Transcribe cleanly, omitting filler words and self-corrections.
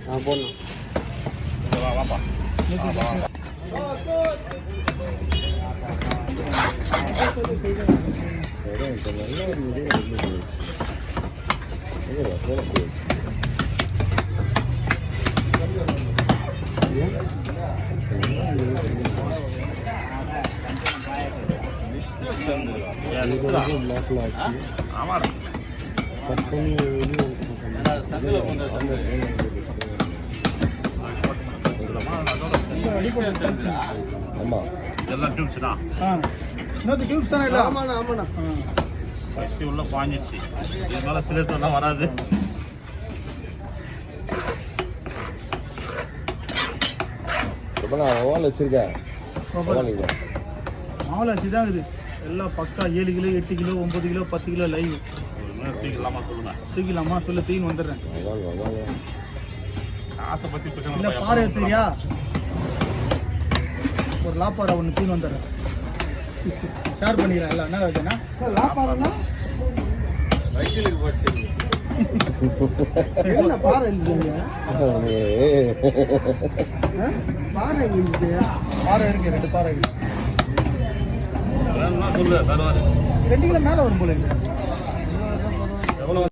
நான் போடணும். வாப்பா ஆமாம் இதெல்லாம் டியூப்ஸ் தான். இன்னொரு டியூப்ஸ் தானே இல்லை? ஆமாண்ணா ஆமாண்ணா. ஃபஸ்ட்டு உள்ள பாஞ்சிச்சு. இதனால சிலேட்டர்லாம் வராது. மாவல் வச்சிருக்கேன். மாவல் அரிசி தான் இது. எல்லாம் பக்கா 7 kilo 8 kilo 9 kilo 10 kilo live. தூக்கிடலாமா சொல்லுங்க? தூக்கிடலாமா சொல்லு, தூக்கின்னு வந்துடுறேன். காசை பற்றி பிரச்சனை இல்லை, பாறை தெரியா? ஒரு லாப்பாறை ஒன்று தூக்கின்னு வந்துடுறேன். ஷேர் பண்ணிக்கிறேன். இல்லை என்ன இருக்குன்னா லாப்பாறைன்னா வக்கீலுக்கு போச்சு. என்ன பாறை இல்லைங்க? பாறை இருக்கு. பாறை இருக்கு, 2 பாறை இருக்கு. சொல்லு தருவாரு. 2 கிலோ மேலே வரும் போல இருக்கு.